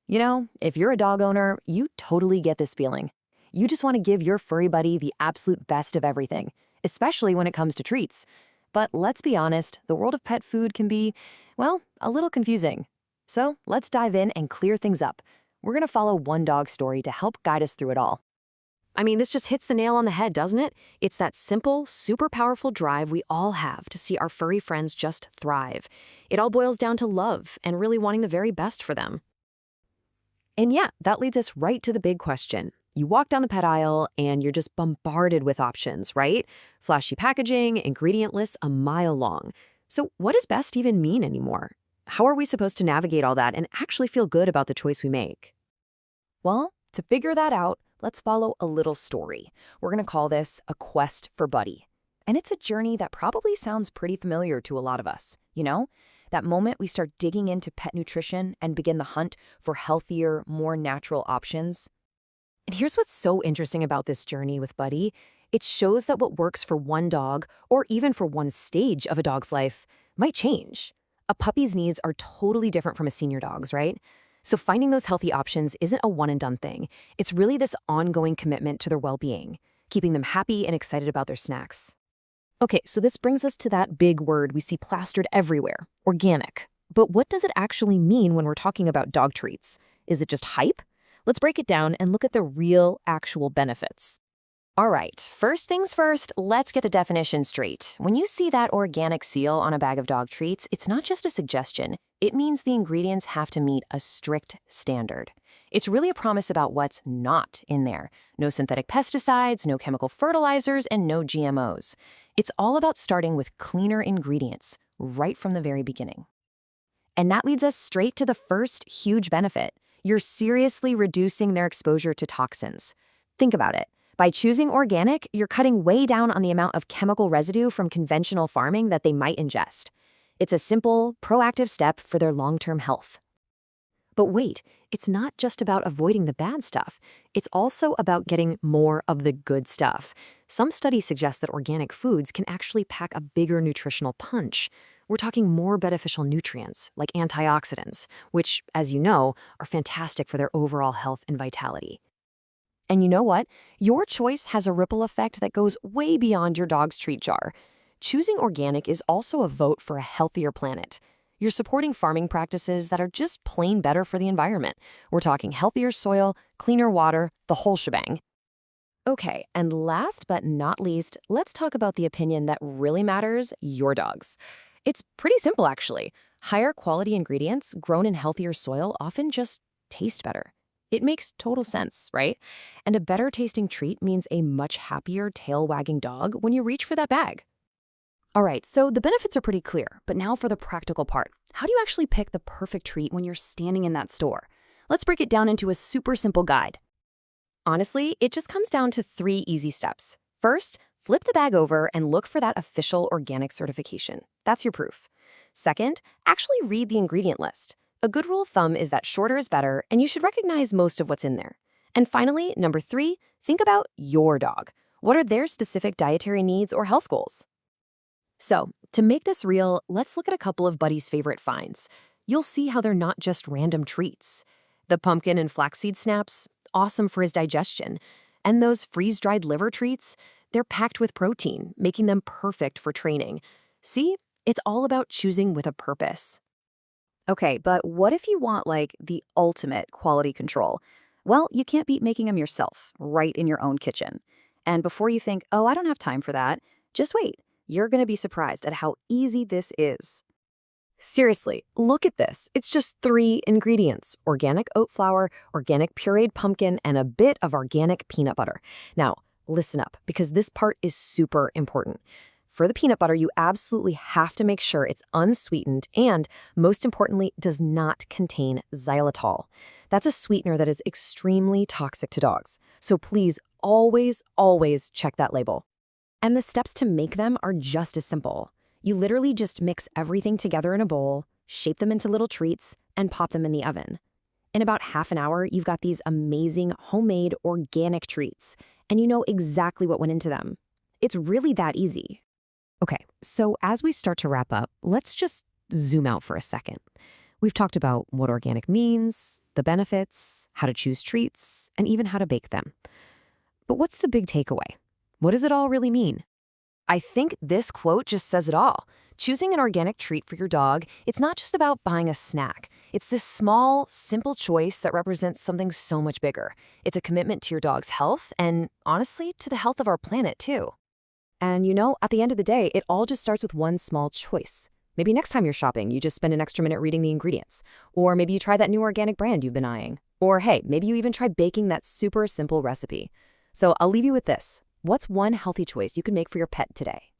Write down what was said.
You know, if you're a dog owner, you totally get this feeling. You just want to give your furry buddy the absolute best of everything, especially when it comes to treats. But let's be honest, the world of pet food can be, well, a little confusing. So let's dive in and clear things up. We're going to follow one dog story to help guide us through it all. I mean, this just hits the nail on the head, doesn't it? It's that simple, super powerful drive we all have to see our furry friends just thrive. It all boils down to love and really wanting the very best for them. And yeah, that leads us right to the big question. You walk down the pet aisle and you're just bombarded with options, right? Flashy packaging, ingredient lists a mile long. So what does best even mean anymore? How are we supposed to navigate all that and actually feel good about the choice we make? Well, to figure that out, let's follow a little story. We're going to call this a quest for Buddy. And it's a journey that probably sounds pretty familiar to a lot of us, you know? That moment we start digging into pet nutrition and begin the hunt for healthier, more natural options. And here's what's so interesting about this journey with Buddy. It shows that what works for one dog, or even for one stage of a dog's life, might change. A puppy's needs are totally different from a senior dog's, right? So finding those healthy options isn't a one-and-done thing. It's really this ongoing commitment to their well-being, keeping them happy and excited about their snacks. Okay, so this brings us to that big word we see plastered everywhere, organic. But what does it actually mean when we're talking about dog treats? Is it just hype? Let's break it down and look at the real, actual benefits. All right, first things first, let's get the definition straight. When you see that organic seal on a bag of dog treats, it's not just a suggestion. It means the ingredients have to meet a strict standard. It's really a promise about what's not in there. No synthetic pesticides, no chemical fertilizers, and no GMOs. It's all about starting with cleaner ingredients right from the very beginning. And that leads us straight to the first huge benefit. You're seriously reducing their exposure to toxins. Think about it. By choosing organic, you're cutting way down on the amount of chemical residue from conventional farming that they might ingest. It's a simple, proactive step for their long-term health. But wait, it's not just about avoiding the bad stuff. It's also about getting more of the good stuff. Some studies suggest that organic foods can actually pack a bigger nutritional punch. We're talking more beneficial nutrients, like antioxidants, which, as you know, are fantastic for their overall health and vitality. And you know what? Your choice has a ripple effect that goes way beyond your dog's treat jar. Choosing organic is also a vote for a healthier planet. You're supporting farming practices that are just plain better for the environment. We're talking healthier soil, cleaner water, the whole shebang. Okay, and last but not least, let's talk about the opinion that really matters, your dog's. It's pretty simple, actually. Higher quality ingredients grown in healthier soil often just taste better. It makes total sense, right? And a better tasting treat means a much happier, tail-wagging dog when you reach for that bag. All right, so the benefits are pretty clear, but now for the practical part. How do you actually pick the perfect treat when you're standing in that store? Let's break it down into a super simple guide. Honestly, it just comes down to 3 easy steps. First, flip the bag over and look for that official organic certification. That's your proof. Second, actually read the ingredient list. A good rule of thumb is that shorter is better, and you should recognize most of what's in there. And finally, number 3, think about your dog. What are their specific dietary needs or health goals? So, to make this real, let's look at a couple of Buddy's favorite finds. You'll see how they're not just random treats. The pumpkin and flaxseed snaps, awesome for his digestion. And those freeze-dried liver treats, they're packed with protein, making them perfect for training. See, it's all about choosing with a purpose. Okay, but what if you want, like, the ultimate quality control? Well, you can't beat making them yourself, right in your own kitchen. And before you think, oh, I don't have time for that, just wait. You're going to be surprised at how easy this is. Seriously, look at this. It's just 3 ingredients: organic oat flour, organic pureed pumpkin, and a bit of organic peanut butter. Now, listen up, because this part is super important. For the peanut butter, you absolutely have to make sure it's unsweetened and, most importantly, does not contain xylitol. That's a sweetener that is extremely toxic to dogs. So please always, always check that label. And the steps to make them are just as simple. You literally just mix everything together in a bowl, shape them into little treats, and pop them in the oven. In about half an hour, you've got these amazing homemade organic treats, and you know exactly what went into them. It's really that easy. Okay, so as we start to wrap up, let's just zoom out for a second. We've talked about what organic means, the benefits, how to choose treats, and even how to bake them. But what's the big takeaway? What does it all really mean? I think this quote just says it all. Choosing an organic treat for your dog, it's not just about buying a snack. It's this small, simple choice that represents something so much bigger. It's a commitment to your dog's health and, honestly, to the health of our planet, too. And at the end of the day, it all just starts with one small choice. Maybe next time you're shopping, you just spend an extra minute reading the ingredients. Or maybe you try that new organic brand you've been eyeing. Or hey, maybe you even try baking that super simple recipe. So I'll leave you with this. What's one healthy choice you can make for your pet today?